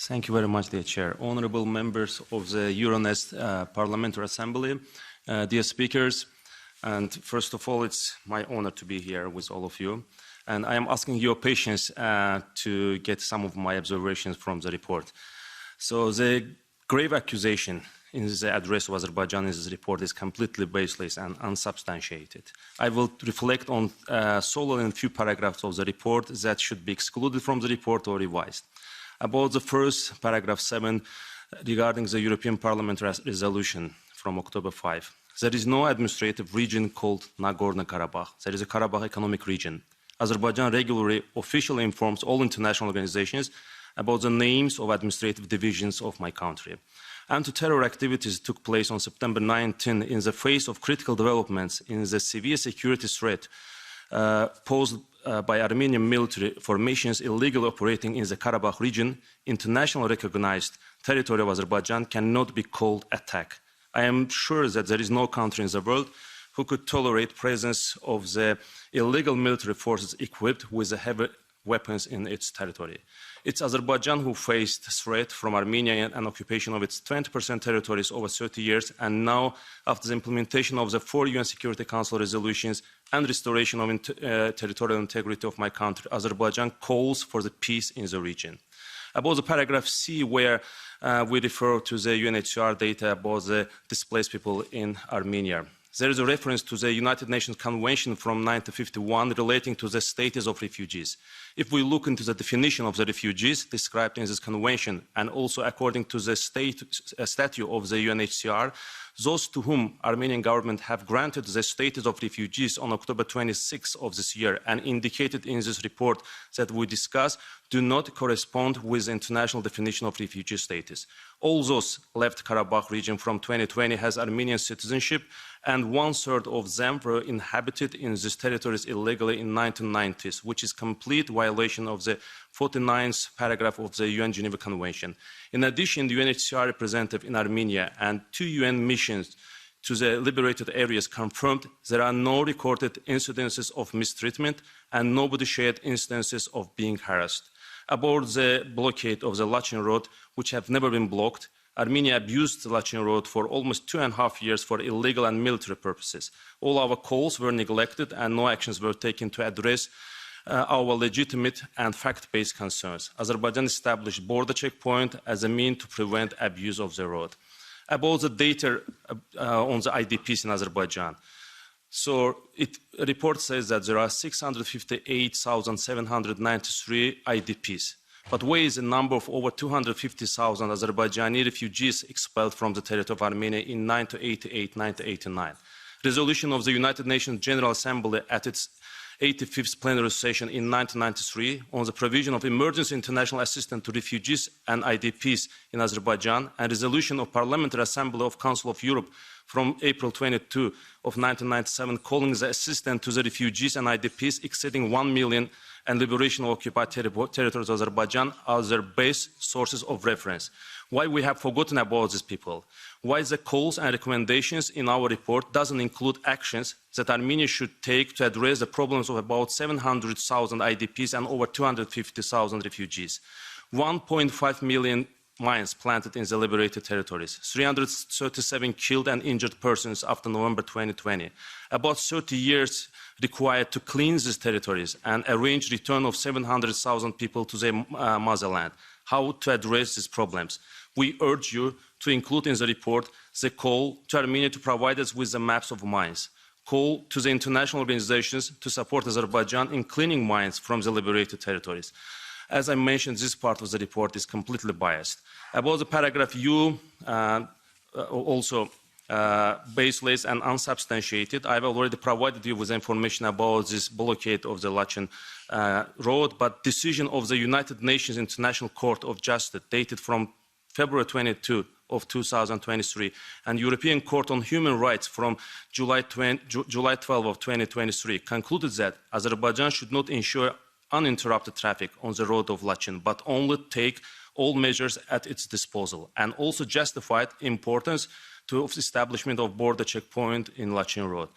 Thank you very much, dear Chair. Honorable members of the Euronest Parliamentary Assembly, dear speakers, and first of all, it's my honor to be here with all of you. And I am asking your patience to get some of my observations from the report. So the grave accusation in the address of Azerbaijan in this report is completely baseless and unsubstantiated. I will reflect on solely in a few paragraphs of the report that should be excluded from the report or revised. About the first, paragraph 7, regarding the European Parliament resolution from October 5. There is no administrative region called Nagorno-Karabakh. There is a Karabakh economic region. Azerbaijan regularly officially informs all international organizations about the names of administrative divisions of my country. Anti-terror activities took place on September 19 in the face of critical developments in the severe security threat posed by Armenian military formations illegally operating in the Karabakh region. Internationally recognized territory of Azerbaijan cannot be called attack. I am sure that there is no country in the world who could tolerate presence of the illegal military forces equipped with the heavy weapons in its territory. It's Azerbaijan who faced threat from Armenia and occupation of its 20% territories over 30 years, and now, after the implementation of the 4 UN Security Council resolutions and restoration of territorial integrity of my country, Azerbaijan calls for the peace in the region. About the paragraph C, where we refer to the UNHCR data about the displaced people in Armenia. There is a reference to the United Nations Convention from 1951 relating to the status of refugees. If we look into the definition of the refugees described in this convention, and also according to the statute of the UNHCR, those to whom Armenian government have granted the status of refugees on October 26 of this year and indicated in this report that we discuss do not correspond with the international definition of refugee status. All those left Karabakh region from 2020 has Armenian citizenship, and 1/3 of them were inhabited in these territories illegally in 1990s, which is complete violation of the 49th paragraph of the UN Geneva Convention. In addition, the UNHCR representative in Armenia and 2 UN missions to the liberated areas confirmed there are no recorded incidences of mistreatment and nobody shared instances of being harassed. About the blockade of the Lachin Road, which have never been blocked, Armenia abused the Lachin Road for almost 2.5 years for illegal and military purposes. All our calls were neglected and no actions were taken to address our legitimate and fact-based concerns. Azerbaijan established border checkpoint as a means to prevent abuse of the road. About the data on the IDPs in Azerbaijan. So a report says that there are 658,793 IDPs. But where is the number of over 250,000 Azerbaijani refugees expelled from the territory of Armenia in 1988, 1989? Resolution of the United Nations General Assembly at its 85th plenary session in 1993 on the provision of emergency international assistance to refugees and IDPs in Azerbaijan, and resolution of Parliamentary Assembly of Council of Europe from April 22 of 1997 calling the assistance to the refugees and IDPs exceeding 1 million and liberation of occupied territories of Azerbaijan are their base sources of reference. Why we have forgotten about these people? Why the calls and recommendations in our report doesn't include actions that Armenia should take to address the problems of about 700,000 IDPs and over 250,000 refugees? 1.5 million mines planted in the liberated territories, 337 killed and injured persons after November 2020, about 30 years required to cleanse these territories and arrange return of 700,000 people to their motherland. How to address these problems? We urge you to include in the report the call to Armenia to provide us with the maps of mines, call to the international organizations to support Azerbaijan in cleaning mines from the liberated territories. As I mentioned, this part of the report is completely biased. About the paragraph U, also baseless and unsubstantiated. I've already provided you with information about this blockade of the Lachin Road, but decision of the United Nations International Court of Justice dated from February 22 of 2023 and European Court on Human Rights from July 12 of 2023 concluded that Azerbaijan should not ensure uninterrupted traffic on the road of Lachin, but only take all measures at its disposal, and also justified importance of establishment of border checkpoint in Lachin Road.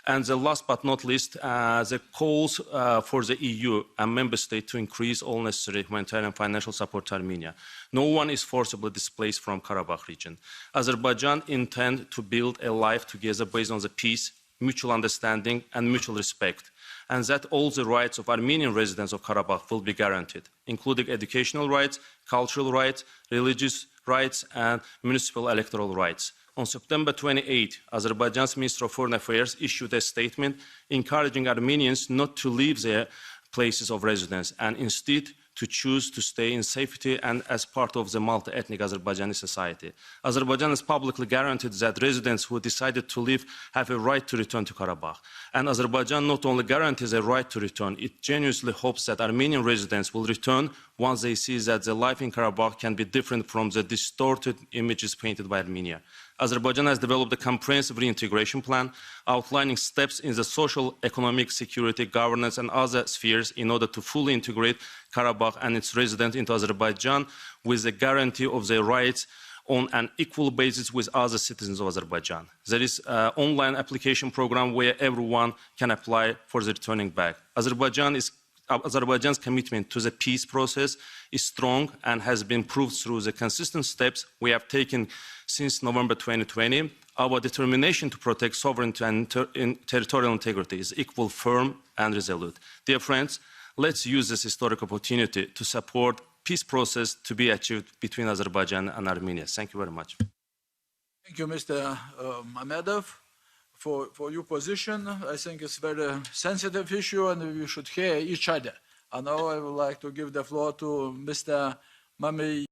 And the last but not least, the calls for the EU and member states to increase all necessary humanitarian and financial support to Armenia. No one is forcibly displaced from Karabakh region. Azerbaijan intends to build a life together based on the peace, mutual understanding and mutual respect, and that all the rights of Armenian residents of Karabakh will be guaranteed, including educational rights, cultural rights, religious rights and municipal electoral rights. On September 28, Azerbaijan's Minister of Foreign Affairs issued a statement encouraging Armenians not to leave their places of residence and instead to choose to stay in safety and as part of the multi-ethnic Azerbaijani society. Azerbaijan has publicly guaranteed that residents who decided to leave have a right to return to Karabakh. And Azerbaijan not only guarantees a right to return, it genuinely hopes that Armenian residents will return once they see that the life in Karabakh can be different from the distorted images painted by Armenia. Azerbaijan has developed a comprehensive reintegration plan outlining steps in the social, economic, security, governance and other spheres in order to fully integrate Karabakh and its residents into Azerbaijan with the guarantee of their rights on an equal basis with other citizens of Azerbaijan. There is an online application program where everyone can apply for the returning back. Azerbaijan's commitment to the peace process is strong and has been proved through the consistent steps we have taken since November 2020. Our determination to protect sovereignty and territorial integrity is equal, firm and resolute. Dear friends, let's use this historic opportunity to support peace process to be achieved between Azerbaijan and Armenia. Thank you very much. Thank you, Mr. Mamedov, for your position. I think it's a very sensitive issue and we should hear each other. And now I would like to give the floor to Mr. Mami.